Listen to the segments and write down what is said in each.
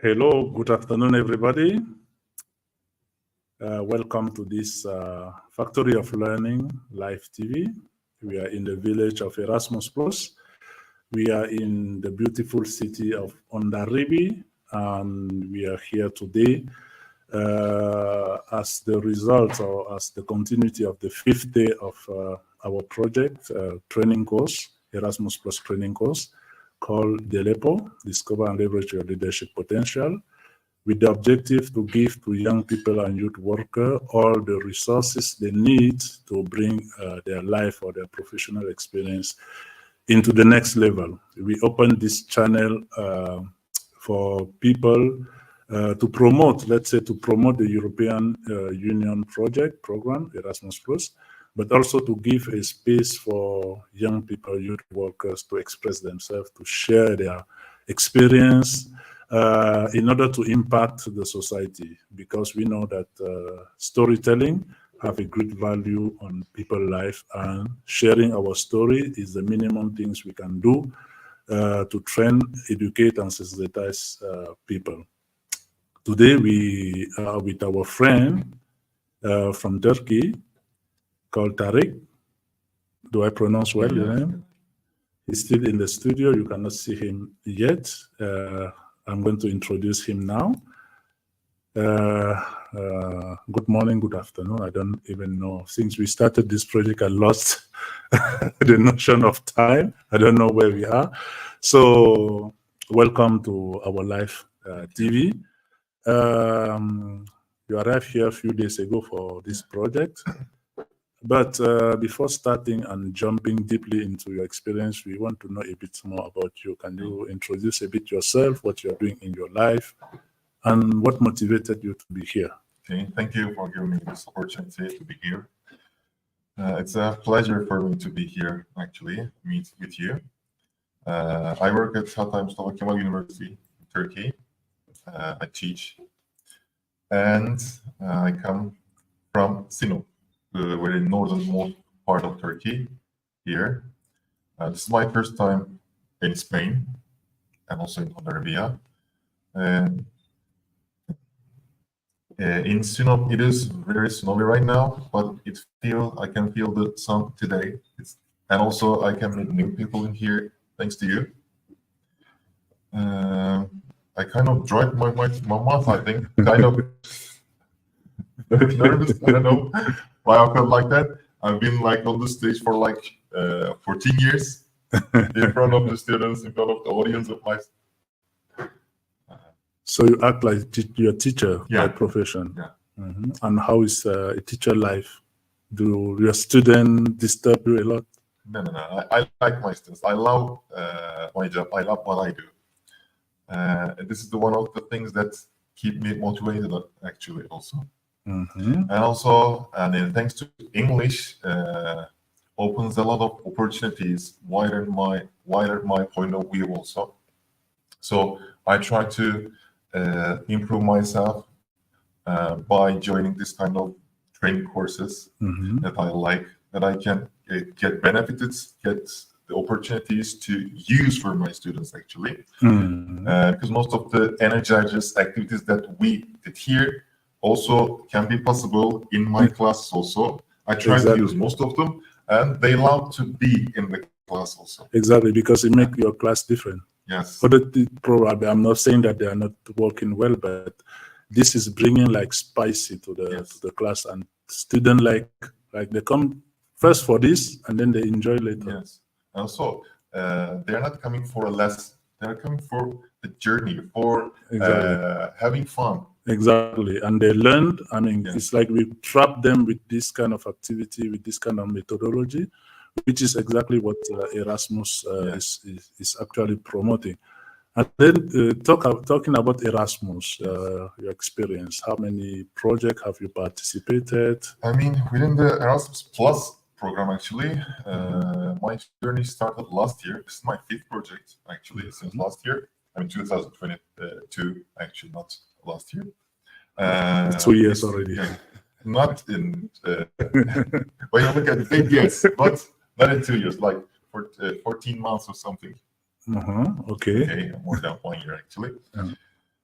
Hello, good afternoon, everybody. Welcome to this Factory of Learning live TV. We are in the village of Erasmus Plus. We are in the beautiful city of Ondaribi, and we are here today as the result or as the continuity of the 5th day of our project training course, Erasmus Plus training course, called DELEPO, Discover and Leverage Your Leadership Potential, with the objective to give to young people and youth workers all the resources they need to bring their life or their professional experience into the next level. We opened this channel for people to promote, let's say, to promote the European Union program, Erasmus Plus, but also to give a space for young people, youth workers to express themselves, to share their experience in order to impact the society, because we know that storytelling have a great value on people's life, and sharing our story is the minimum things we can do to train, educate, and sensitize people. Today we are with our friend from Turkey called Tariq. Do I pronounce well your name? He's still in the studio. You cannot see him yet. I'm going to introduce him now. Good morning, good afternoon. I don't even know. Since we started this project, I lost the notion of time. I don't know where we are. So welcome to our live TV. You arrived here a few days ago for this project. But before starting and jumping deeply into your experience, we want to know a bit more about you. Can you introduce a bit yourself, what you're doing in your life, and what motivated you to be here? Okay, thank you for giving me this opportunity to be here. It's a pleasure for me to be here, actually, meet with you. I work at Hatay Mustafa Kemal University in Turkey. I teach, and I come from Sinop, the very northernmost part of Turkey here. This is my first time in Spain and also in Arabia. In Sinop, it is very snowy right now, but I can feel the sun today. And also I can meet new people in here thanks to you. I kind of dried my mouth, I think, kind of nervous. I don't know why I felt like that. I've been like on the stage for like 14 years in front of the students, in front of the audience of my. So you act like you're a teacher by profession. Yeah. Mm-hmm. And how is a teacher life? Do your students disturb you a lot? No. I like my students. I love my job. I love what I do. And this is one of the things that keep me motivated, actually, also. Mm-hmm. And also, and thanks to English, opens a lot of opportunities, wider my point of view also. So I try to improve myself by joining this kind of training courses that I like, that I can get benefits, get the opportunities to use for my students, actually. Because most of the energizers activities that we did here also can be possible in my classes also. I try to use most of them, and they love to be in the class also. Exactly, because it makes your class different. Yes. Probably, I'm not saying that they are not working well, but this is bringing like spicy to the class, and students like they come first for this, and then they enjoy later. Yes. And so they're not coming for a lesson; they're coming for the journey, for having fun. Exactly, and they learned. I mean, it's like we trap them with this kind of activity, with this kind of methodology, which is exactly what Erasmus is actually promoting. And then talking about Erasmus, your experience, how many projects have you participated? I mean, within the Erasmus Plus program, actually, my journey started last year. This is my 5th project, actually, since last year. I mean, 2022, actually, not last year. 2 years already. Yeah, not in, when you look at the 8 years, but not in 2 years, like for 14 months or something. Okay. Okay, more than 1 year, actually.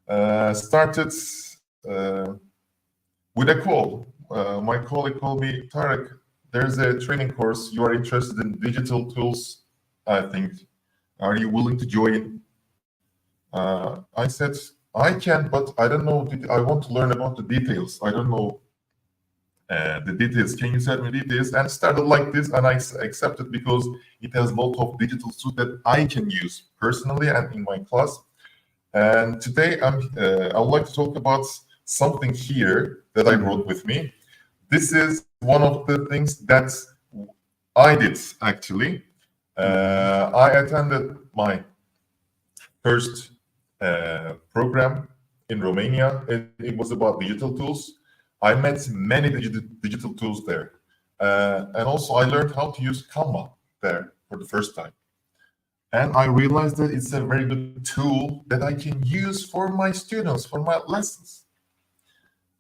started with a call. My colleague called me, Tarek, there's a training course. You are interested in digital tools, I think. Are you willing to join? I said, I can, but I don't know. I want to learn about the details. I don't know the details. Can you send me details? And started like this, and I accepted because it has a lot of digital tools that I can use personally and in my class. And today I would like to talk about something here that I brought with me. This is one of the things that I did actually. I attended my first program in Romania. It was about digital tools. I met many digital tools there. And also I learned how to use Canva there for the first time. And I realized that it's a very good tool that I can use for my students, for my lessons.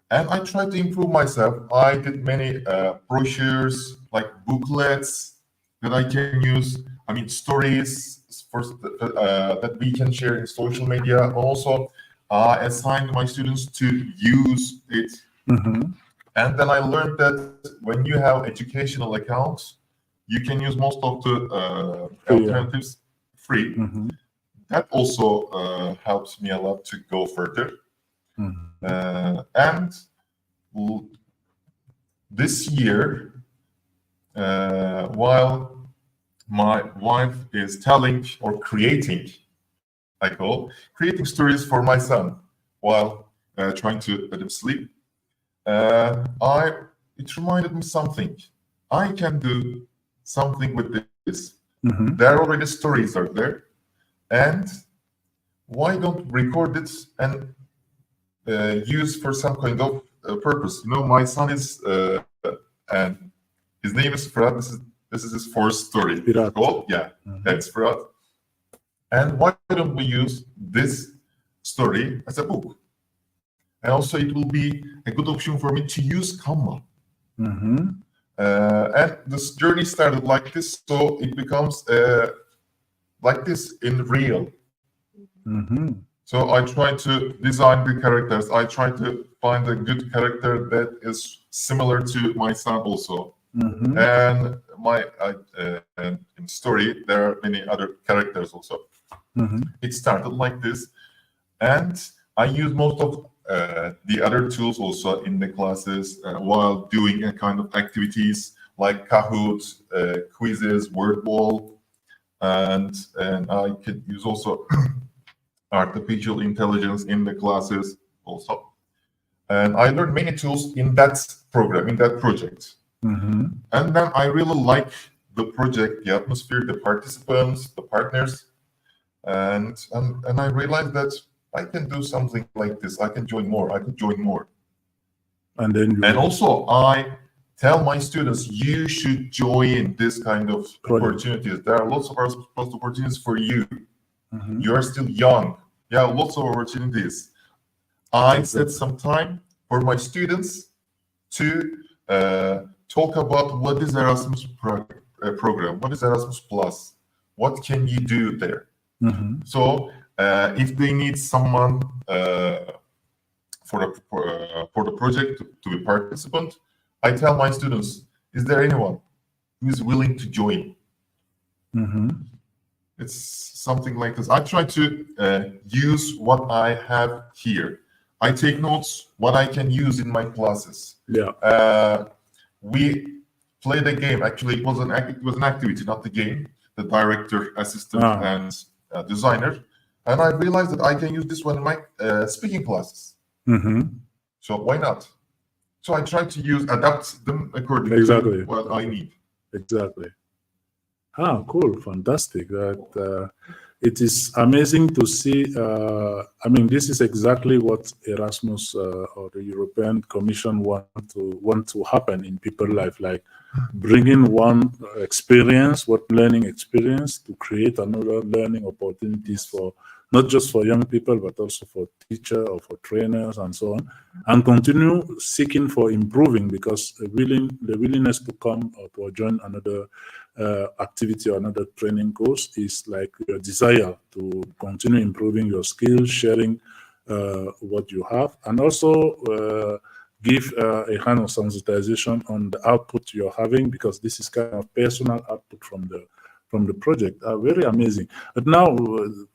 And I tried to improve myself. I did many brochures, like booklets that I can use. I mean, stories for, that we can share in social media. Also, I assigned my students to use it. Mm-hmm. And then I learned that when you have educational accounts, you can use most of the alternatives free. Mm-hmm. That also helps me a lot to go further. Mm-hmm. And this year, while my wife is telling or creating, I call creating stories for my son while trying to let him sleep, it reminded me something. I can do something with this. Mm-hmm. There are already stories out there, and why don't record it and use for some kind of purpose? You know, my son is and his name is Fırat. This is his fourth story. Fırat. Oh, yeah, that's Fırat. And why don't we use this story as a book? And also, it will be a good option for me to use Canva. Mm-hmm. And this journey started like this, so it becomes like this in real. Mm-hmm. So I try to design the characters. I try to find a good character that is similar to my son also. Mm-hmm. And in story, there are many other characters also. Mm-hmm. It started like this, and I use most of the other tools also in the classes while doing a kind of activities like Kahoot, quizzes, word wall, and I could use also artificial intelligence in the classes also. And I learned many tools in that program, in that project. Mm-hmm. And then I really like the project, the atmosphere, the participants, the partners, and I realized that I can do something like this. I can join more. I could join more. And then And also, I tell my students, you should join this kind of opportunities. There are lots of opportunities for you. Mm-hmm. You are still young. Yeah, lots of opportunities. I set some time for my students to talk about what is Erasmus program, what is Erasmus Plus, what can you do there. Mm-hmm. So if they need someone for the project to be participant, I tell my students, is there anyone who is willing to join? Mm-hmm. It's something like this. I try to use what I have here. I take notes, what I can use in my classes. Yeah. We played a game. Actually, it was an activity, not the game. The director, assistant, and designer. And I realized that I can use this one in my speaking classes. Mm-hmm. So why not? So I try to adapt them according Exactly. to what I need. Exactly. Ah, cool, fantastic. That it is amazing to see. I mean, this is exactly what Erasmus or the European Commission want to happen in people's life, like bringing one experience, what learning experience, to create another learning opportunities for not just for young people, but also for teachers or for trainers and so on, and continue seeking for improving, because the willingness to come or to join another activity or another training course is like your desire to continue improving your skills, sharing what you have, and also give a kind of sensitization on the output you're having, because this is kind of personal output from the project. Very amazing. But now,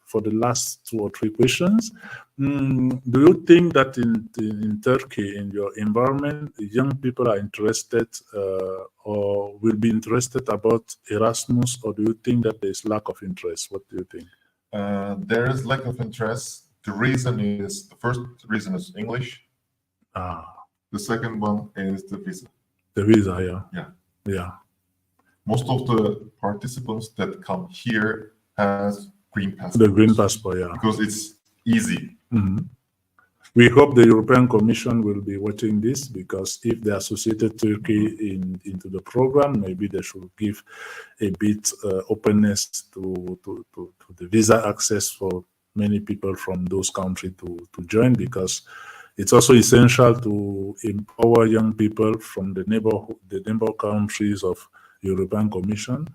for the last 2 or 3 questions, do you think that in Turkey, in your environment, young people are interested or will be interested about Erasmus, or do you think that there's lack of interest? What do you think? There is lack of interest. The first reason is English. The second one is the visa. The visa, yeah. Yeah. Yeah. Most of the participants that come here has green passport. The green passport, yeah. Because it's easy. We hope the European Commission will be watching this, because if they associated Turkey into the program, maybe they should give a bit openness to the visa access for many people from those countries to join, because it's also essential to empower young people from the neighbor countries of European Commission,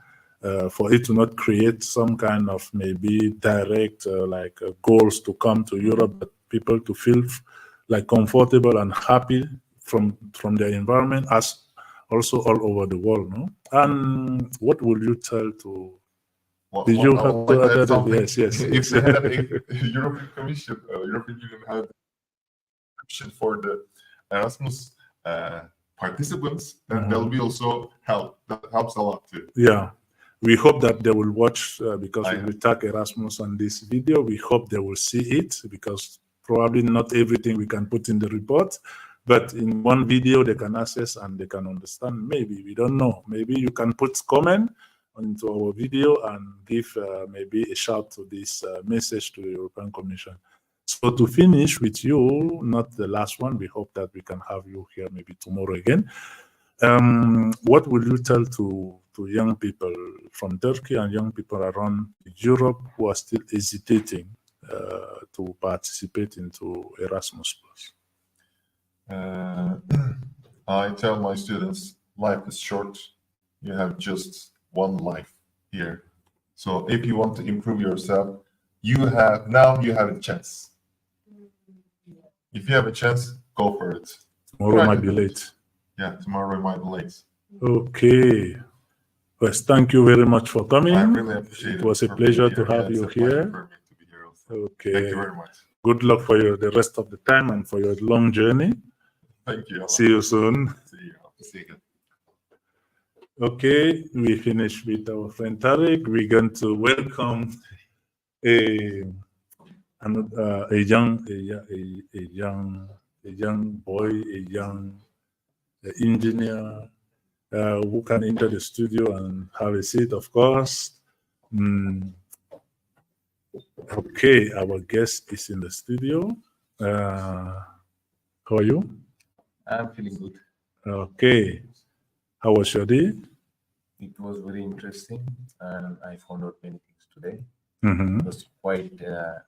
for it to not create some kind of maybe direct goals to come to Europe, but people to feel like comfortable and happy from their environment, as also all over the world, no? And what would you tell to? Did you have to? Yes. If they had a European Commission, European Union had option for the Erasmus participants, then there'll be also help. That helps a lot too. Yeah. We hope that they will watch, because we tag Erasmus on this video. We hope they will see it, because probably not everything we can put in the report, but in one video they can access and they can understand. Maybe, we don't know. Maybe you can put comment into our video and give maybe a shout to this message to the European Commission. So to finish with you, not the last one, we hope that we can have you here maybe tomorrow again. What will you tell to young people from Turkey and young people around Europe who are still hesitating to participate into Erasmus+? I tell my students, life is short. You have just one life here. So if you want to improve yourself, you have a chance. If you have a chance, go for it. Tomorrow might be late. Yeah, tomorrow might be late. Okay. Yes, thank you very much for coming. I really appreciate it. It was a pleasure to have you here. Okay. Thank you very much. Good luck for the rest of the time and for your long journey. Thank you. See you soon. See you. Okay, we finish with our friend Tariq. We're going to welcome a young boy, a young engineer who can enter the studio and have a seat, of course. Okay, our guest is in the studio. How are you? I'm feeling good. Okay. How was your day? It was very interesting, and I found out many things today. Mm-hmm. It was quite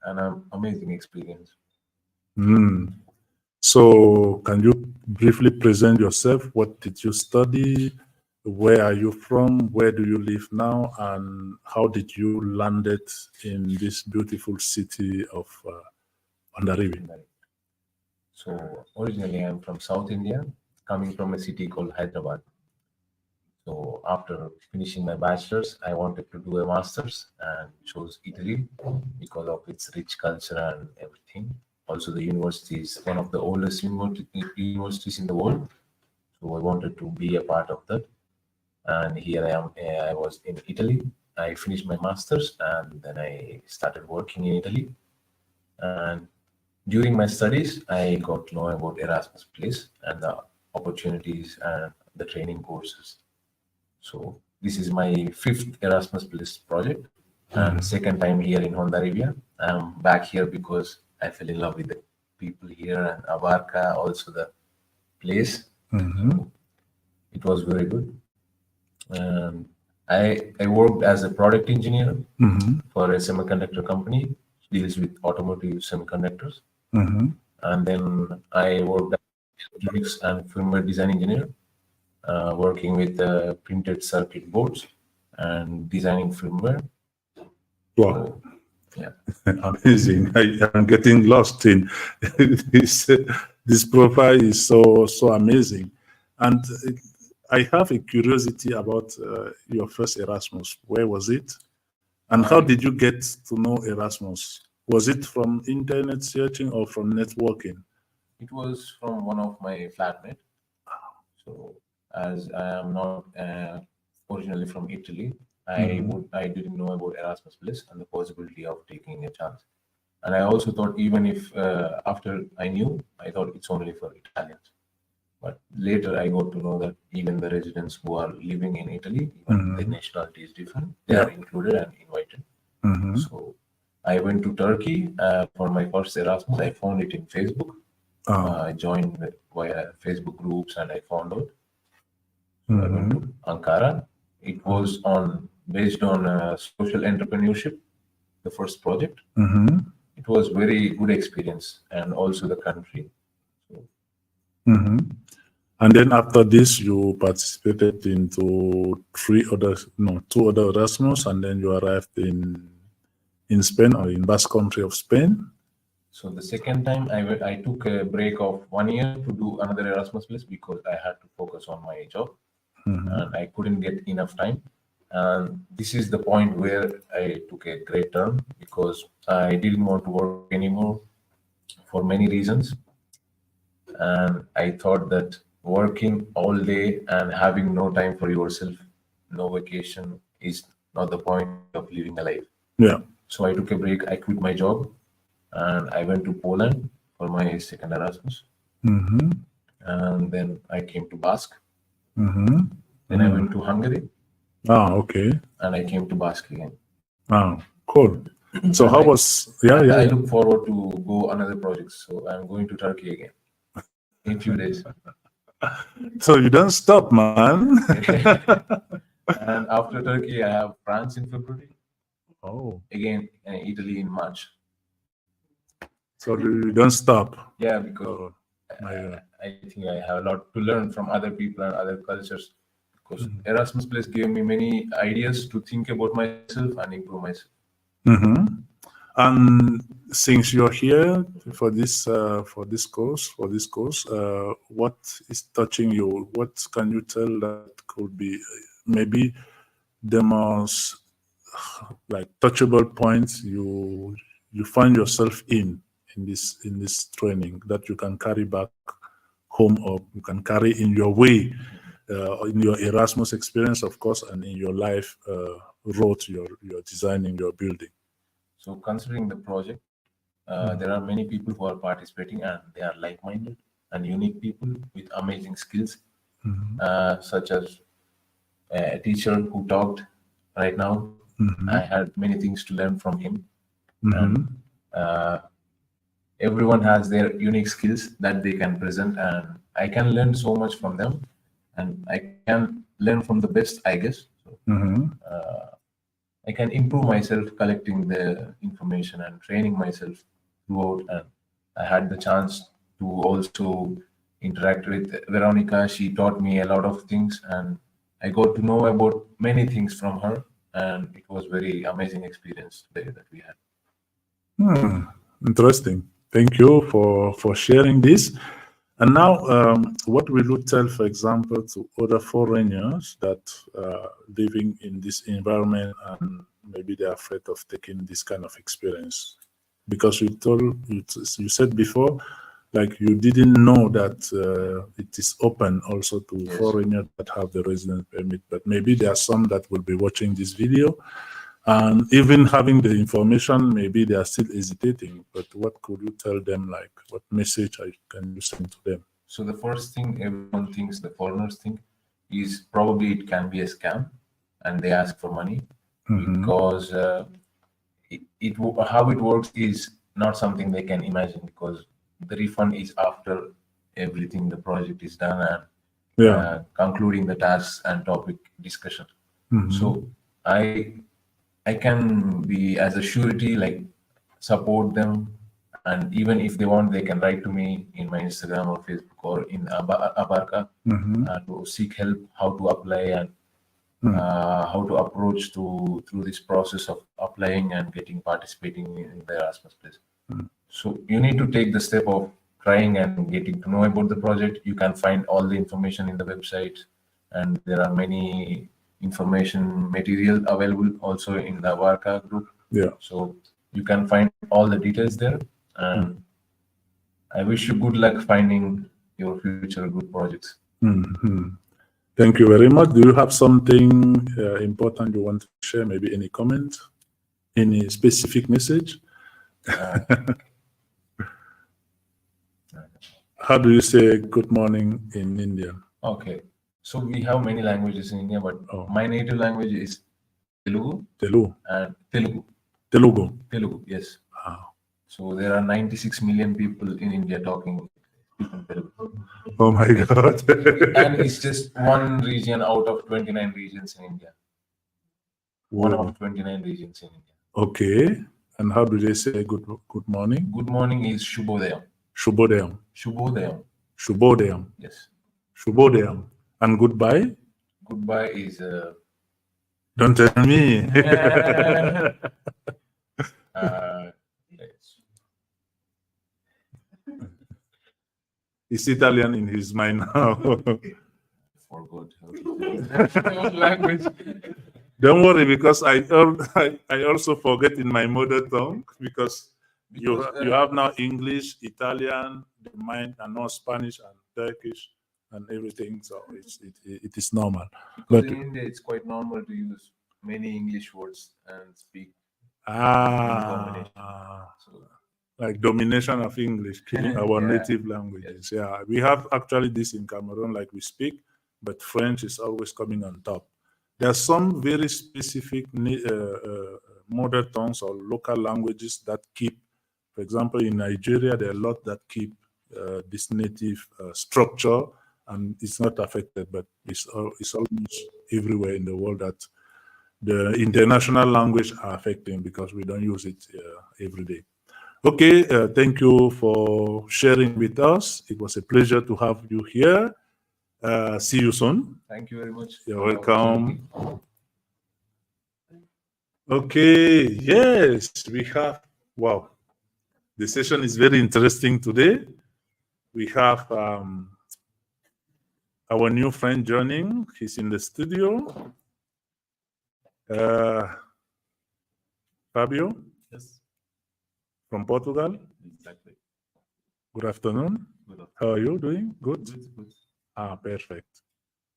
an amazing experience. So, can you briefly present yourself? What did you study? Where are you from? Where do you live now? And how did you landed in this beautiful city of Andarivi? So, originally I'm from South India, coming from a city called Hyderabad. So, after finishing my bachelor's, I wanted to do a master's and chose Italy because of its rich culture and everything. Also, the university is one of the oldest universities in the world. So, I wanted to be a part of that. And here I am. I was in Italy. I finished my master's and then I started working in Italy. And during my studies, I got to know about Erasmus Place and the opportunities and the training courses. So this is my 5th Erasmus Place project and second time here in Hondarribia. I'm back here because I fell in love with the people here and Abarca, also the place. So it was very good. I worked as a product engineer for a semiconductor company, deals with automotive semiconductors. And then I worked as electronics and firmware design engineer, working with printed circuit boards and designing firmware. Wow. Yeah. Amazing. I'm getting lost in this profile is so amazing. And I have a curiosity about your first Erasmus. Where was it? And how did you get to know Erasmus? Was it from internet searching or from networking? It was from one of my flatmates. So, as I am not originally from Italy, I didn't know about Erasmus Plus and the possibility of taking a chance. And I also thought, even if after I knew, I thought it's only for Italians. But later I got to know that even the residents who are living in Italy, even the nationality is different, they are included and invited. So I went to Turkey for my first Erasmus. I found it in Facebook. I joined via Facebook groups and I found out. So I went to Ankara. It was based on social entrepreneurship, the first project. It was very good experience, and also the country. So, And then after this, you participated into two other Erasmus, and then you arrived in Spain or in Basque Country of Spain. so the second time I took a break of 1 year to do another Erasmus Plus because I had to focus on my job and I couldn't get enough time. And this is the point where I took a great turn because I didn't want to work anymore for many reasons. And I thought that working all day and having no time for yourself, no vacation, is not the point of living a life. Yeah. So I took a break. I quit my job and I went to Poland for my second Erasmus. And then I came to Basque. Then I went to Hungary Okay. and I came to Basque again. Cool. So how was? I look forward to go another project. So I'm going to Turkey again in a few days. So you don't stop, man. And after Turkey, I have France in February. Oh. Again, Italy in March. So you don't stop. Yeah, because Oh, my God. I think I have a lot to learn from other people and other cultures. Because Erasmus Plus gave me many ideas to think about myself and improve myself. And since you're here for this course, what is touching you? What can you tell that could be maybe the most like touchable points you find yourself in this training that you can carry back home, or you can carry in your way, in your Erasmus experience, of course, and in your life road you're designing, you're building? So considering the project, there are many people who are participating and they are like-minded and unique people with amazing skills, such as a teacher who talked right now. I had many things to learn from him. And everyone has their unique skills that they can present, and I can learn so much from them, and I can learn from the best, I guess. So, I can improve myself collecting the information and training myself throughout. And I had the chance to also interact with Veronica. She taught me a lot of things, and I got to know about many things from her. And it was very amazing experience there that we had. Interesting. Thank you for sharing this. And now, what will you tell, for example, to other foreigners that living in this environment and maybe they're afraid of taking this kind of experience? Because you said before, like you didn't know that it is open also to foreigners that have the residence permit, but maybe there are some that will be watching this video and even having the information, maybe they are still hesitating. But what could you tell them? Like, what message can you send to them? So the first thing everyone thinks, the foreigners think, is probably it can be a scam, and they ask for money because how it works is not something they can imagine, because the refund is after everything the project is done and concluding the tasks and topic discussion. So I can be as a surety, like support them, and even if they want, they can write to me in my Instagram or Facebook or in Abarca to seek help, how to apply and how to approach through this process of applying applying and getting participating in the Erasmus place. Mm. So you need to take the step of trying and getting to know about the project. You can find all the information in the website, and there are many information material available also in the Varka group. Yeah. So you can find all the details there, and I wish you good luck finding your future good projects. Mhm. Thank you very much. Do you have something important you want to share? Maybe any comment, any specific message? Uh, How do you say good morning in Indian? okay, so we have many languages in India, but Oh. my native language is Telugu Telugu. and Telugu. Telugu. Yes. Ah. So there are 96 million people in India speaking Telugu. Oh my God. And it's just one region out of 29 regions in India. One Wow. of 29 regions in India. Okay. And how do they say good morning? Good morning is Shubhodayam. Shubhodayam. Shubhodayam. Shubhodayam. Yes. Shubhodayam. And goodbye? Goodbye is Don't tell me. yes. It's Italian in his mind now. Forgot language. Don't worry, because I also forget in my mother tongue, because you have now English, Italian, the mind, and now Spanish and Turkish and everything. So it is normal. Because But in India, it's quite normal to use many English words and speak. So, like domination of English, killing our Yeah. native languages. Yeah, we have actually this in Cameroon, like we speak, but French is always coming on top. There are some very specific mother tongues or local languages that keep, for example, in Nigeria, there are a lot that keep this native structure, and it's not affected, but it's almost everywhere in the world that the international language are affecting because we don't use it every day. Okay, thank you for sharing with us. It was a pleasure to have you here. See you soon. thank you very much. You're welcome. Okay, yes, we have, wow, the session is very interesting today. We have our new friend joining. He's in the studio. Fabio? Yes, From Portugal. exactly. Good afternoon. Good. How are you doing? Good? Good. Ah, perfect.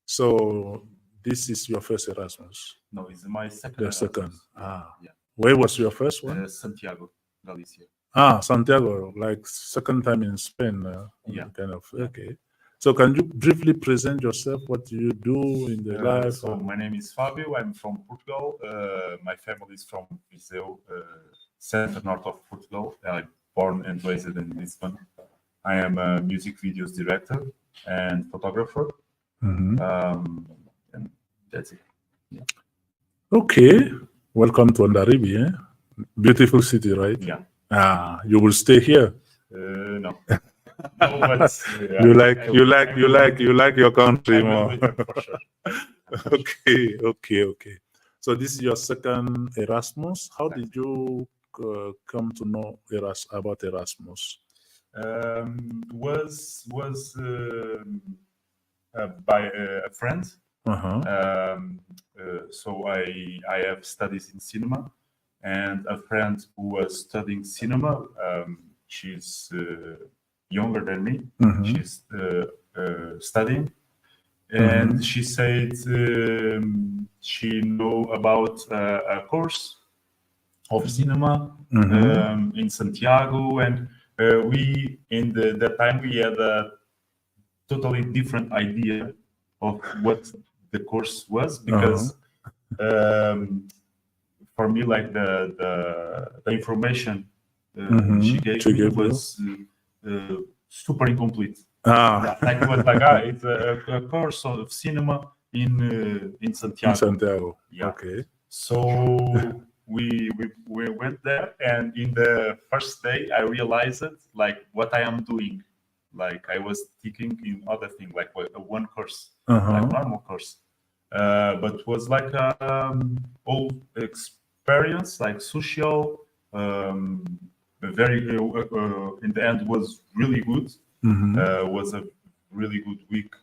So this is your first Erasmus? No, it's my second. The Erasmus. second. Ah. Yeah. Where was your first one? Santiago, Galicia. Ah, Santiago, like second time in Spain. Yeah. Kind of. Okay. So can you briefly present yourself? What do you do in the life? So my name is Fabio. I'm from Portugal. My family is from Viseu, center north of Portugal. I'm born and raised in Lisbon. I am a music videos director and photographer. Mhm. And that's it. Yeah. Okay. Welcome to Andaribi, eh? Beautiful city, right? Yeah. Ah, you will stay here. No. No, but You like your country I will more. return for sure. Okay. So this is your second Erasmus. How did you come to know about Erasmus? Was by a friend. Uh-huh. So I have studies in cinema, and a friend who was studying cinema. She's younger than me. Mhm. She's studying, and Mhm. she said she know about a course of cinema Mhm. in Santiago, and we in that time we had a totally different idea of what the course was, because for me, like the information she gave me was super incomplete. Ah. Like it was like it's a course of cinema in Santiago. In Santiago. Yeah. Okay. So we went there, and in the first day I realized like what I am doing. Like I was thinking in other thing, like one course, like normal course, but was like all experience, like social, very in the end was really good. Was a really good week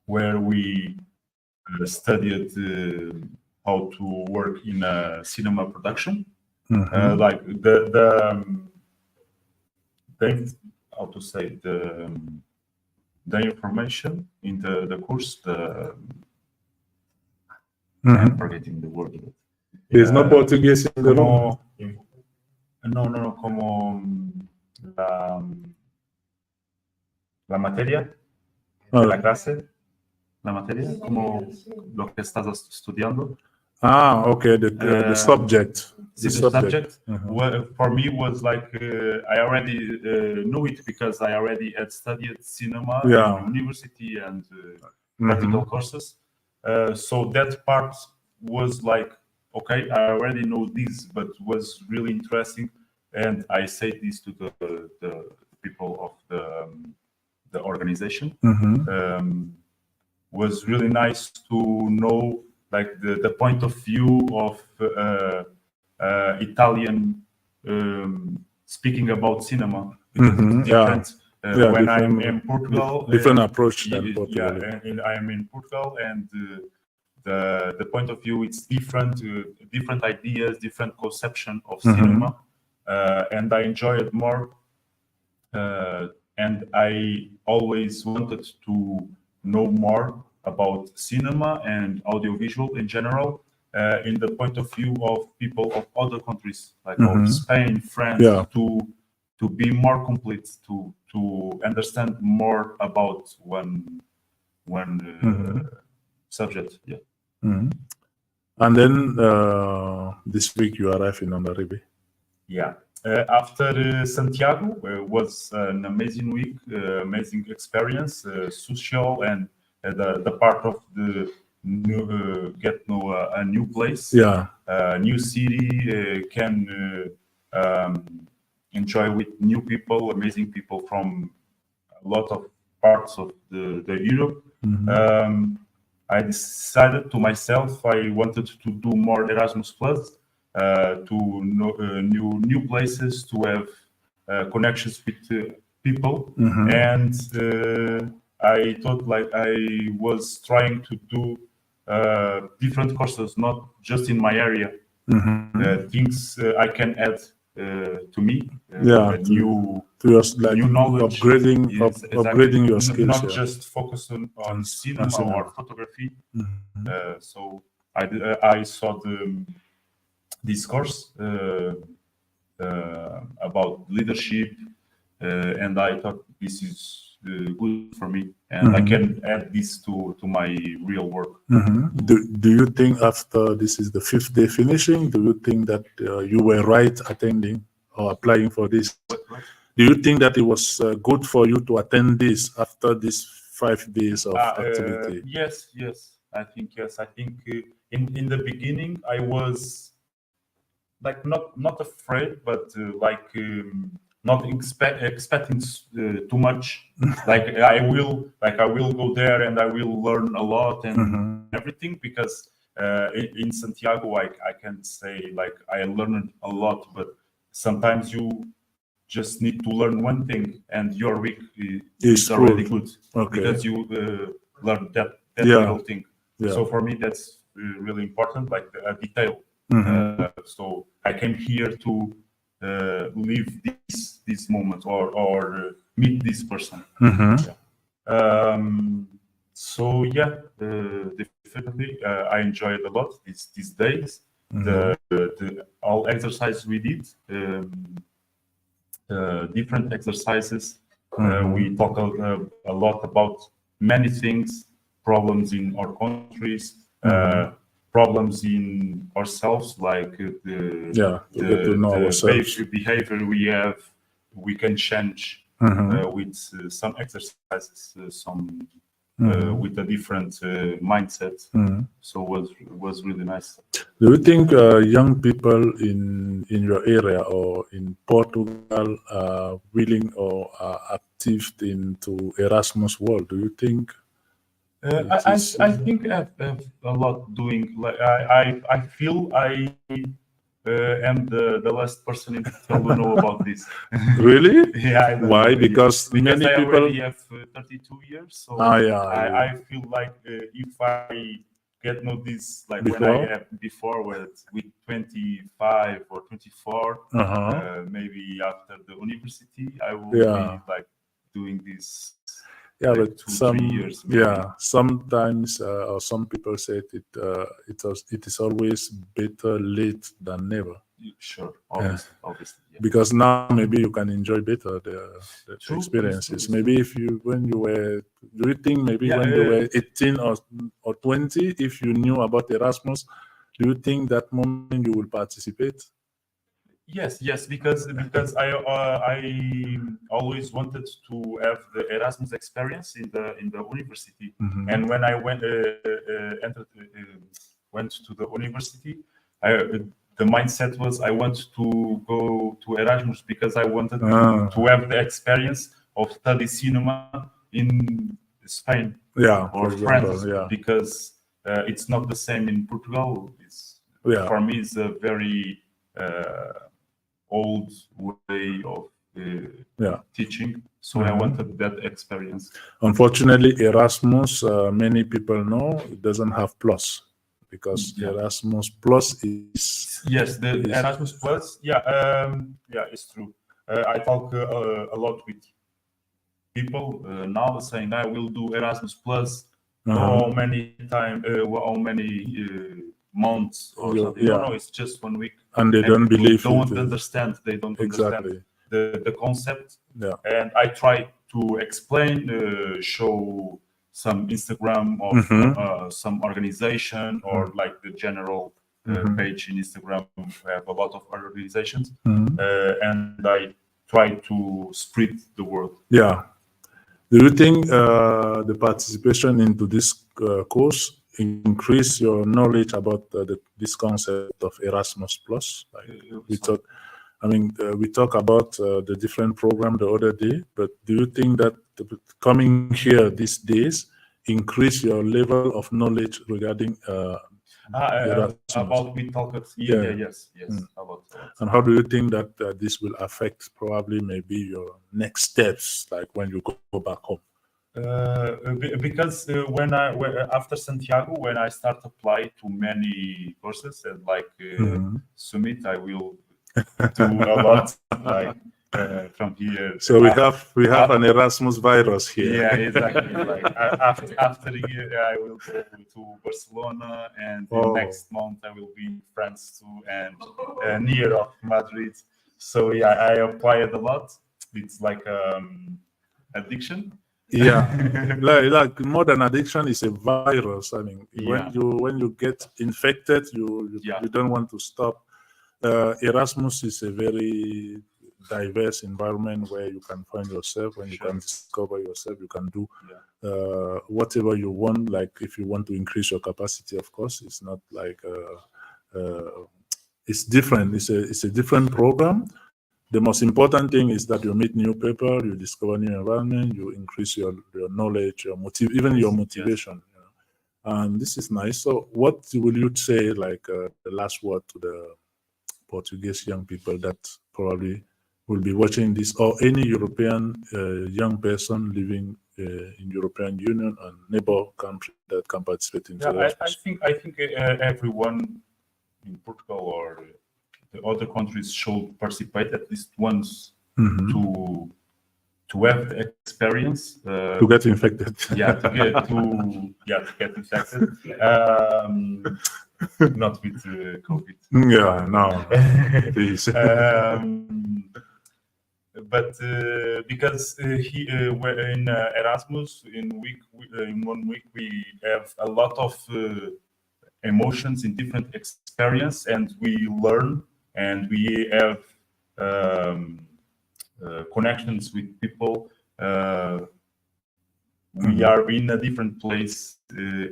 where we studied how to work in a cinema production. Like how to say the information in the course. I'm forgetting the word. There's no Portuguese in the room. No, como la materia de la clase, la materia, como lo que estás estudiando. Ah, okay, the subject. The subject for me was like I already knew it because I already had studied cinema in university and practical courses. So that part was like, okay, I already know this, but was really interesting. And I say this to the people of the organization. Was really nice to know like the point of view of Italian speaking about cinema. It's different. When I'm in Portugal, different approach than Portugal. And I'm in Portugal, and the point of view it's different, different ideas, different conception of cinema, and I enjoy it more. And I always wanted to know more about cinema and audiovisual in general, in the point of view of people of other countries, like of Spain, France, to be more complete, to understand more about one subject. And then this week you arrive in Hondarribia. After Santiago was an amazing week, amazing experience, social, and the part of the new, get to know a new place, new city, can enjoy with new people, amazing people from a lot of parts of the Europe. I decided to myself I wanted to do more Erasmus Plus, to know new places, to have connections with people, and I thought like I was trying to do different courses, not just in my area. Things I can add to me, new knowledge, upgrading your skills, not just focus on cinema or photography. So I saw this course about leadership, and I thought this is good for me, and I can add this to my real work. Do you think after this is the 5th day finishing, do you think that you were right attending or applying for this? Do you think that it was good for you to attend this after these 5 days of activity? Yes, I think yes. I think in the beginning I was like not afraid, but not expecting too much. Like I will go there and I will learn a lot and everything, because in Santiago I can say like I learned a lot, but sometimes you just need to learn one thing and your week is already good, because you learn that little thing. So for me that's really important, like a detail. So I came here to live this moment or meet this person. So yeah, definitely I enjoyed a lot these days. The all exercises we did, different exercises. We talk a lot about many things, problems in our countries, problems in ourselves, like the behavior we have, we can change with some exercises, some with a different mindset. So was really nice. Do you think young people in your area or in Portugal are willing or are active into Erasmus world? Do you think I think I've a lot doing. Like I feel I am the last person in Portugal who know about this. Really? Yeah, I don't Why? know, yeah. Because Because many I people. already have 32 years, so Yeah. I feel like if I get know this like when Before? I have before with 25 or 24, maybe after the university I will Yeah. be like doing this. Yeah, like but 2-3 years. Maybe. yeah, sometimes or some people say it is always better late than never. Sure, obviously, yeah. Because now maybe you can enjoy better the True, experiences. it's Maybe if you when you were, do you think maybe Yeah, when you were 18 or 20, if you knew about Erasmus, do you think that moment you will participate? Yes, because I always wanted to have the Erasmus experience in the university, and when I went went to the university, the mindset was I want to go to Erasmus because I wanted to have the experience of study cinema in Spain Yeah, or for example, France, yeah. because it's not the same in Portugal. Yeah. For me, it's a very old way of teaching, so I wanted that experience. Unfortunately, Erasmus, many people know it doesn't have plus, because Erasmus plus is Yes, the Erasmus Plus. Yeah, it's true. I talk a lot with people now saying I will do Erasmus Plus. How many time? How many months or something? No, it's just 1 week. And they don't believe don't it. understand. They don't Exactly. understand the concept. Yeah. And I try to explain, show some Instagram of some organization or like the general page in Instagram. We have a lot of organizations, and I try to spread the word. Yeah. Do you think the participation into this course increase your knowledge about this concept of Erasmus Plus? We talk about the different program the other day, but do you think that coming here these days increase your level of knowledge regarding Erasmus? About we talked, yes, about. And how do you think that this will affect probably maybe your next steps, like when you go back home? Because when after Santiago, when I start apply to many courses and like Summit, I will do a lot like from here. So we have an Erasmus virus here. Yeah, exactly. Like after a year, I will go to Barcelona, and next month I will be in France too, and near of Madrid. So yeah, I applied a lot. It's like addiction. Yeah, like more than addiction is a virus. I mean, when you get infected, you don't want to stop. Erasmus is a very diverse environment where you can find yourself, when you can discover yourself, you can do whatever you want. Like if you want to increase your capacity, of course, it's not like it's different. It's a different program. The most important thing is that you meet new people, you discover new environment, you increase your knowledge, even your motivation. You know? And this is nice. So what will you say, like the last word to the Portuguese young people that probably will be watching this, or any European young person living in European Union and neighbor country that can participate in I think everyone in Portugal or the other countries should participate at least once to have the experience to get infected. to get infected. Not with COVID. Yeah, no. Please. But because we're in Erasmus, in 1 week we have a lot of emotions in different experience, and we learn, and we have connections with people. We are in a different place,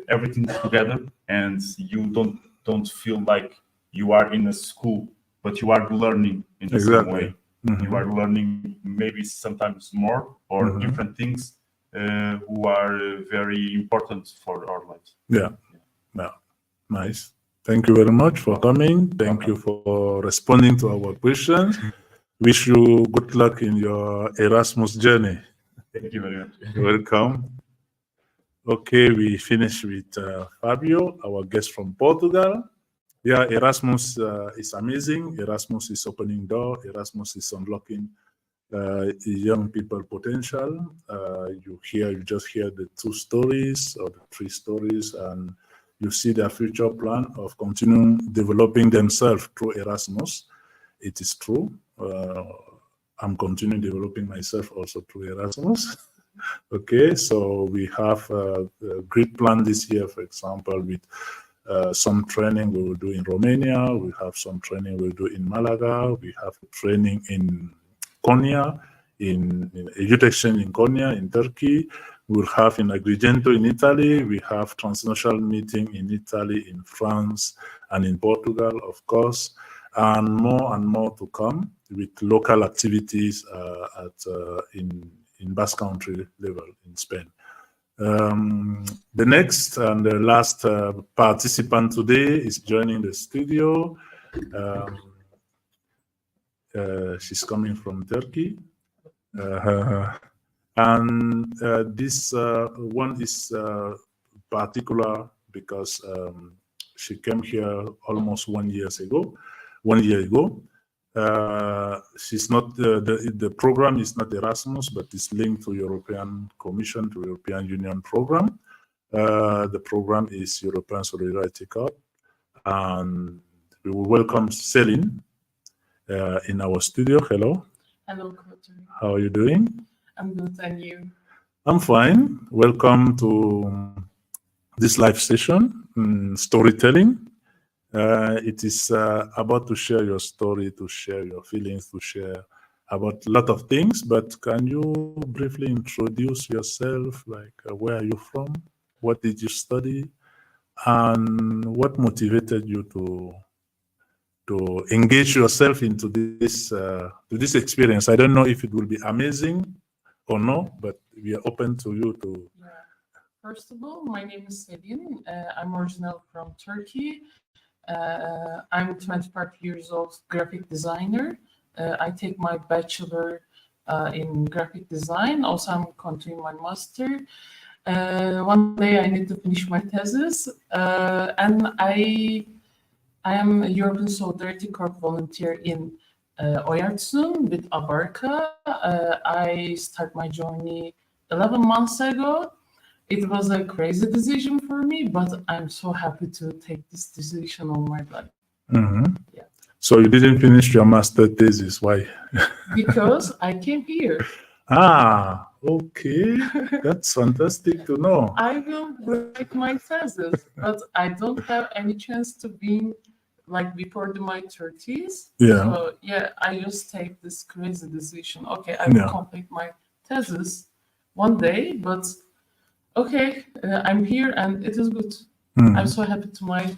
everything together, and you don't feel like you are in a school, but you are learning in the same way. You are learning maybe sometimes more or different things, who are very important for our lives. Yeah. Nice. Thank you very much for coming. Thank you for responding to our questions. Wish you good luck in your Erasmus journey. Thank you very much. You're welcome. Okay, we finish with Fabio, our guest from Portugal. Yeah, Erasmus is amazing. Erasmus is opening door. Erasmus is unlocking young people potential. You just hear the 2 stories or the 3 stories, and you see their future plan of continuing developing themselves through Erasmus. It is true. I'm continuing developing myself also through Erasmus. Okay, so we have a great plan this year, for example, with some training we will do in Romania. We have some training we'll do in Malaga. We have training in Konya, in youth exchange in Konya, in Turkey. We'll have in Agrigento in Italy. We have transnational meeting in Italy, in France, and in Portugal, of course, and more to come with local activities in Basque Country level in Spain. The next and the last participant today is joining the studio. She's coming from Turkey. And this one is particular because she came here almost 1 year ago. She's not the program is not Erasmus, but it's linked to European Commission, to European Union program. The program is European Solidarity Corps, and we will welcome Celine in our studio. Hello. Hello, Kotu. How are you doing? I'm good, and you? I'm fine. Welcome to this live session, storytelling. It is about to share your story, to share your feelings, to share about a lot of things. But can you briefly introduce yourself? Like, where are you from? What did you study? And what motivated you to engage yourself into this experience? I don't know if it will be amazing or no, but we are open to you to. Yeah. First of all, my name is Selin. I'm original from Turkey. I'm 25 years old, graphic designer. I take my bachelor in graphic design. Also, I'm continuing my master. One day I need to finish my thesis, and I am a European Solidarity Corps volunteer in Oyartsun with Abarca. I start my journey 11 months ago. It was a crazy decision for me, but I'm so happy to take this decision on my life. Mm-hmm. Yeah. So you didn't finish your master thesis. Why? Because I came here. Ah, okay. That's fantastic to know. I will write my thesis, but I don't have any chance to be like before my 30s. Yeah. So yeah, I just take this crazy decision. Okay, I will complete my thesis one day, but okay, I'm here and it is good. I'm so happy to my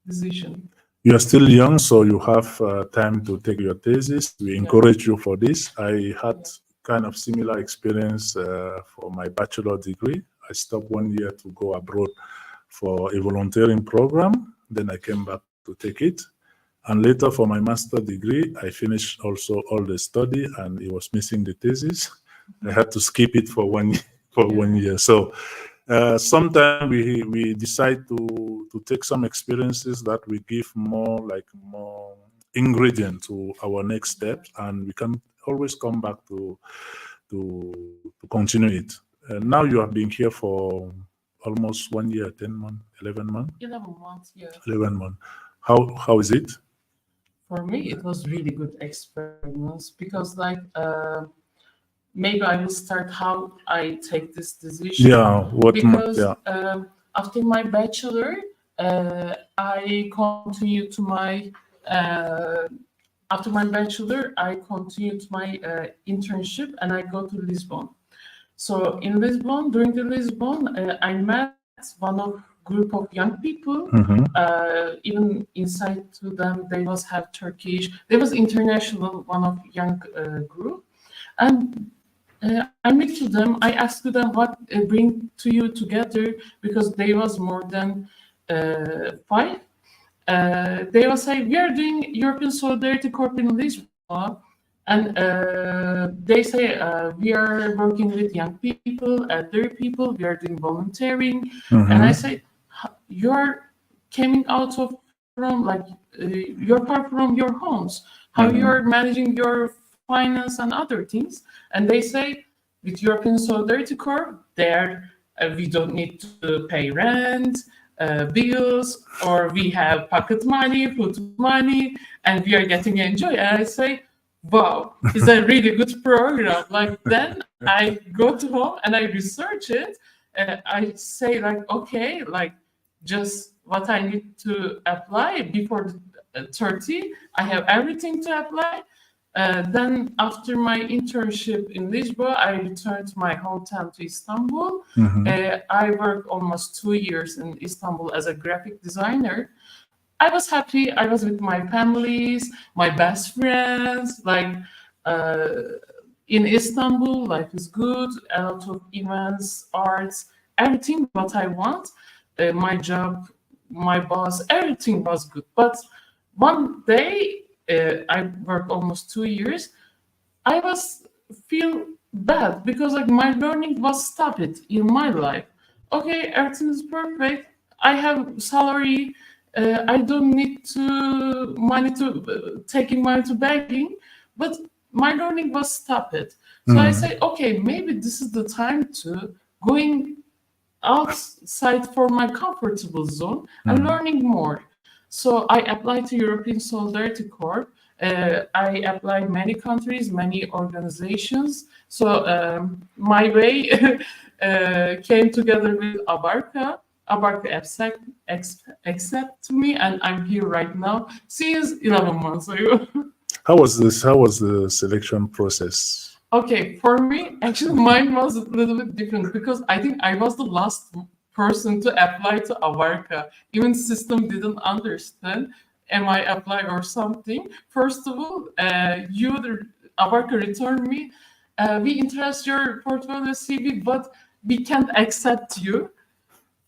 decision. You are still young, so you have time to take your thesis. We encourage you for this. I had kind of similar experience for my bachelor degree. I stopped 1 year to go abroad for a volunteering program. Then I came back to take it. And later for my master degree, I finished also all the study and it was missing the thesis. I had to skip it for 1 year. 1 year. So sometimes we decide to take some experiences that we give more ingredient to our next steps, and we can always come back to continue it. Now you have been here for almost 1 year, 10 months, 11 months. 11 months, yeah. 11 months. How is it? For me, it was really good experience because maybe I will start how I take this decision. Yeah. After my bachelor, I continue to my internship and I go to Lisbon. So in Lisbon, during the Lisbon, I met one of group of young people. Even inside to them, they have Turkish. There was international one of young group, and I met to them. I asked them what bring to you together because they was more than 5. They will say we are doing European Solidarity Corps in Lisbon, and they say we are working with young people, elderly people. We are doing volunteering, and I say you are coming out of from like you're far from your homes. How you are managing your finance and other things? And they say with European Solidarity Corps, there we don't need to pay rent, bills, or we have pocket money, food money, and we are getting enjoy. And I say, wow, it's a really good program. Like then I go to home and I research it. I say like, okay, like just what I need to apply before 30. I have everything to apply. Then after my internship in Lisbon, I returned to my hometown to Istanbul. I worked almost 2 years in Istanbul as a graphic designer. I was happy. I was with my families, my best friends. Like in Istanbul, life is good. A lot of events, arts, everything what I want. My job, my boss, everything was good. But one day, I worked almost 2 years. I was feel bad because like my learning was stopped in my life. Okay, everything is perfect. I have salary. I don't need to money to taking money to banking, but my learning was stopped. So I say, okay, maybe this is the time to going outside for my comfortable zone and learning more. So I applied to European Solidarity Corps. I applied many countries, many organizations. So my way came together with Abarca. Abarca accept me, and I'm here right now since 11 months ago. How was this? How was the selection process? Okay, for me, actually, mine was a little bit different because I think I was the last person to apply to Abarca. Even system didn't understand. Am I apply or something? First of all, Abarca returned me. We interest your portfolio CV, but we can't accept you.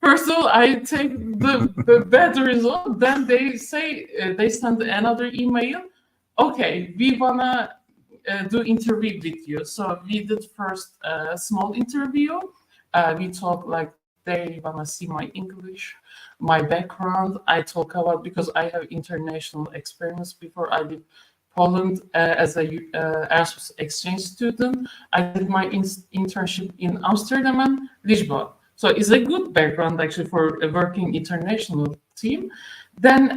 First of all, I take the better result. Then they say they send another email. Okay, we wanna do interview with you. So we did first a small interview. We talk like they wanna see my English, my background. I talk about because I have international experience before. I did Poland as a Erasmus exchange student. I did my internship in Amsterdam and Lisbon. So it's a good background actually for a working international team. Then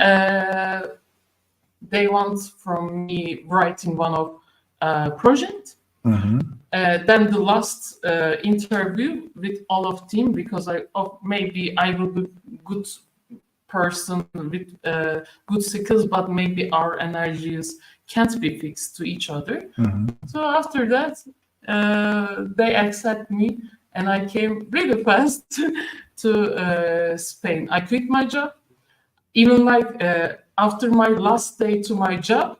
they want from me writing one of project. Then the last interview with all of team because maybe I will be good person with good skills, but maybe our energies can't be fixed to each other. So after that, they accept me, and I came really fast to Spain. I quit my job. Even like after my last day to my job,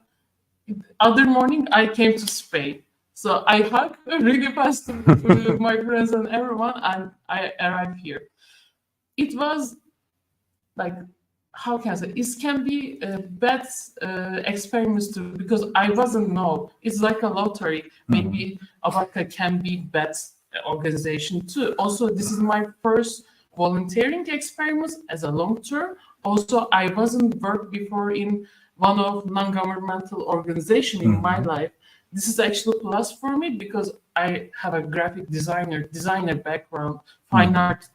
other morning I came to Spain. So I hugged really fast to my friends and everyone, and I arrived here. It was like, how can I say? It can be a bad experiments too because I wasn't know. It's like a lottery. Maybe Abarca can be bad organization too. Also, this is my first volunteering experiments as a long term. Also, I wasn't worked before in one of non-governmental organization in my life. This is actually a plus for me because I have a graphic designer background, fine art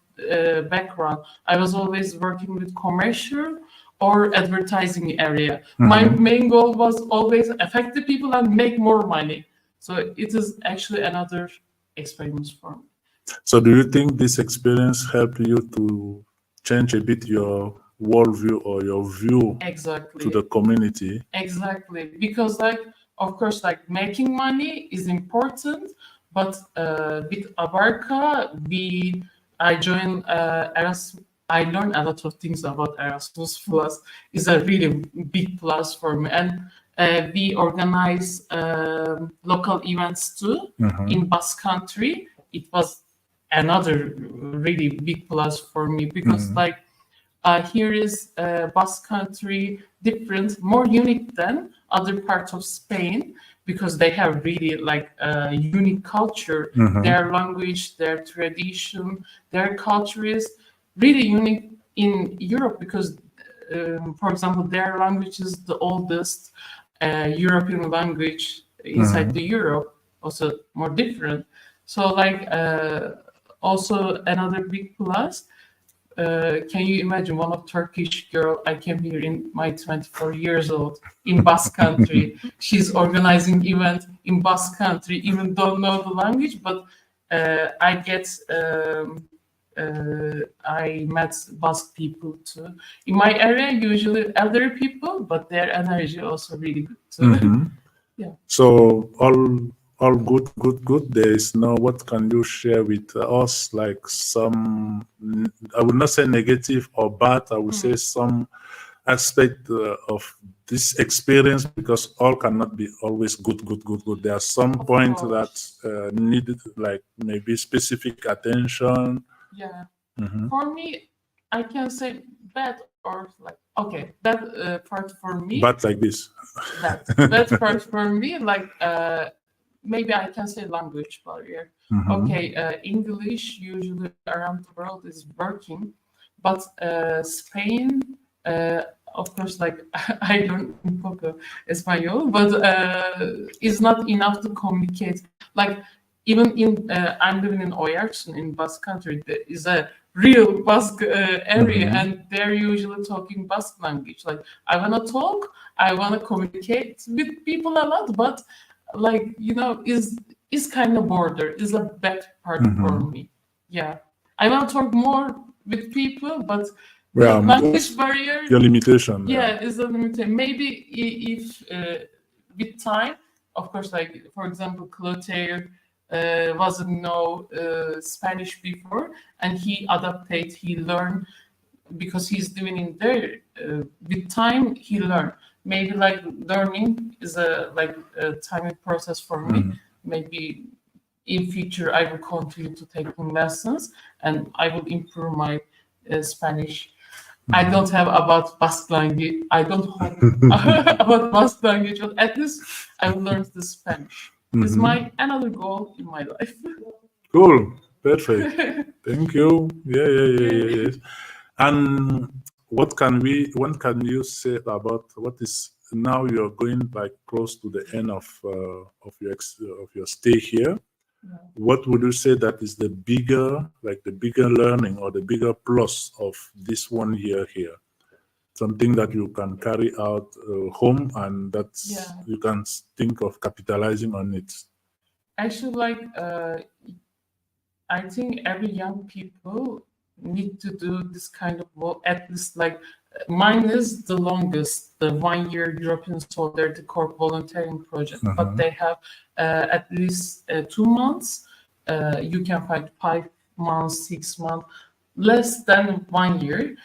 background. I was always working with commercial or advertising area. My main goal was always affect the people and make more money. So it is actually another experience for me. So do you think this experience helped you to change a bit your worldview or your view Exactly. to the community? Exactly. Because like, of course, like making money is important, but with Abarca, I joined Erasmus. I learned a lot of things about Erasmus Plus. It's a really big plus for me. And We organize local events too Mhm. in Basque Country. It was another really big plus for me because like here is Basque Country different, more unique than other parts of Spain because they have really like a unique culture. Mhm. Their language, their tradition, their culture is really unique in Europe because, for example, their language is the oldest European language inside the Europe, also more different. So like also another big plus. Can you imagine one of Turkish girl? I came here in my 24 years old in Basque Country. She's organizing event in Basque Country, even don't know the language, but I get I met Basque people too. In my area, usually elderly people, but their energy also really good too. Mhm. Yeah. So all good. There is no. What can you share with us? Like some, I would not say negative or bad. I would say some aspect of this experience because all cannot be always good. There are some Of points course. that needed like maybe specific attention. Yeah. Mhm. For me, I can say bad or like okay, that part for me. But like this. That part for me, like maybe I can say language barrier. Mhm. Okay, English usually around the world is working, but Spain, of course, like I learn un poco español, but is not enough to communicate. Like even in I'm living in Oyartzen in Basque Country, there is a real Basque area, and they're usually talking Basque language. Like I wanna talk, I wanna communicate with people a lot, but like is kind of border is a bad part for me. Yeah, I want to talk more with people, but the Yeah, language barrier, your limitation. yeah, is a limitation. Maybe if with time, of course, like for example, Clotaire wasn't know Spanish before, and he adapted, he learned because he's living in there. With time, he learned. Maybe like learning is a like a timing process for me. Maybe in future I will continue to take lessons and I will improve my Spanish. I don't have about Basque language. I don't hope about Basque language, but at least I will learn the Spanish. It's my another goal in my life. Cool. Perfect. Thank you. Yeah. Yes. And what can you say about what is now you're going like close to the end of your stay here? What would you say that is the bigger learning or the bigger plus of this 1 year here? Something that you can carry out home and that's Yeah. you can think of capitalizing on it. Actually, like I think every young people need to do this kind of work at least like mine is the longest, the 1 year European Solidarity Corps volunteering project, but they have at least 2 months. You can find 5 months, 6 months, less than 1 year.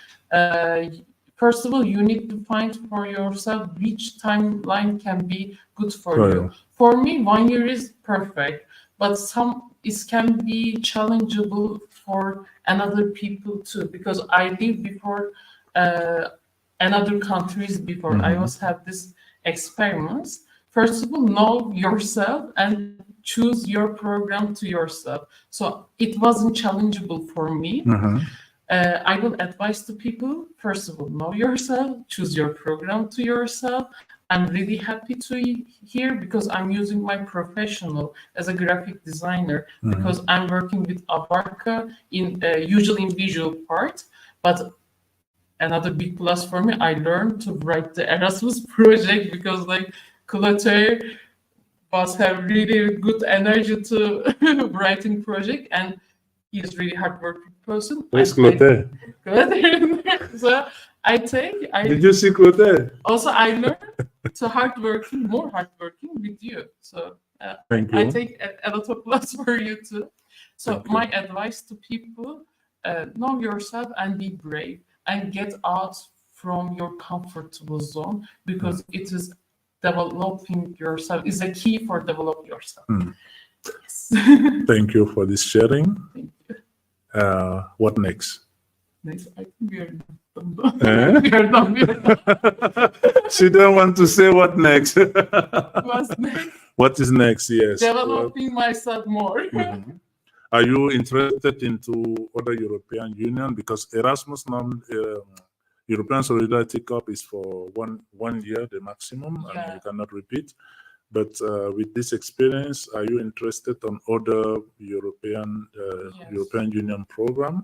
First of all, you need to find for yourself which timeline can be good for Oh, you. yeah. For me, 1 year is perfect, but it can be challengeable for another people too because I lived before another countries before. I was have this experiments. First of all, know yourself and choose your program to yourself. So it wasn't challengeable for me. I will advise to people, first of all, know yourself, choose your program to yourself. I'm really happy to here because I'm using my professional as a graphic designer because I'm working with Abarca in usually in visual part. But another big plus for me, I learned to write the Erasmus project because like Clotaire was have really good energy to writing project and he's really hardworking person. Where's I Clotaire? so I Did you see Clotaire? also I learned to more hardworking with you. So Thank I you. take a lot of plus for you too. So Thank you. my advice to people: know yourself and be brave and get out from your comfortable zone because it is developing yourself is a key for develop yourself. Yes. Thank you for this sharing. Thank you. What next? Next, I think we are done. Eh? We are done. We are done. She don't want to say what next. What's next? What is next? Yes. Developing myself more. Mhm. Are you interested into other European Union? Because Erasmus European Solidarity Cup is for one year, the maximum, and Yeah. you cannot repeat. But with this experience, are you interested on other European Yes. European Union program?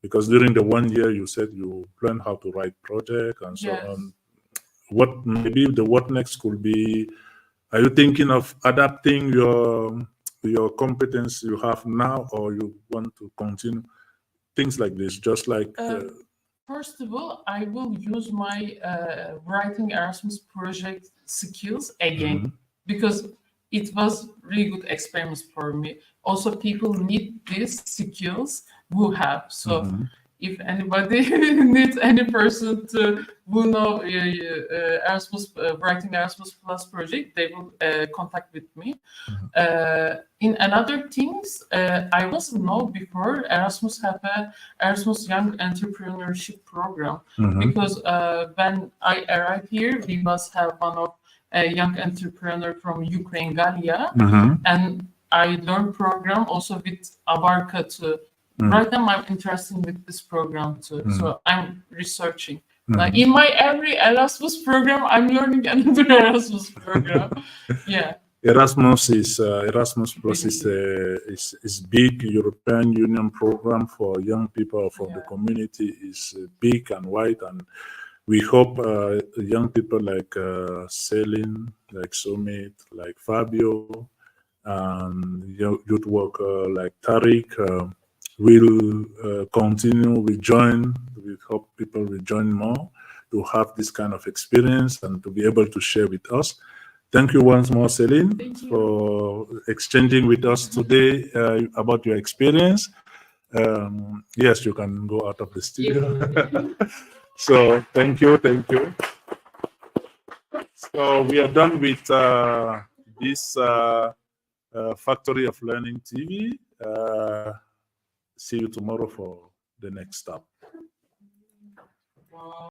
Because during the 1 year, you said you learn how to write project and so Yes. on. What maybe the what next could be? Are you thinking of adapting your competence you have now, or you want to continue things like this? Just like First of all, I will use my writing Erasmus project skills again because it was really good experience for me. Also, people need these skills who have. So if anybody needs any person to who know Erasmus writing Erasmus Plus project, they will contact with me. In another things, I wasn't know before Erasmus have a Erasmus Young Entrepreneurship Program because when I arrived here, we must have one of a young entrepreneur from Ukraine, Galia, and I learned program also with Abarca too. Right now, I'm interested with this program too, so I'm researching. Like in my every Erasmus program, I'm learning another Erasmus program. Yeah. Erasmus Plus is big European Union program for young people from the community is big and wide, and we hope young people like Celine, like Sumit, like Fabio, and youth worker like Tariq will continue. We join. We hope people will join more to have this kind of experience and to be able to share with us. Thank you once more, Celine, for exchanging with us today about your experience. Yes, you can go out of the studio. So thank you. So we are done with this Factory of Learning TV. See you tomorrow for the next stop. Wow.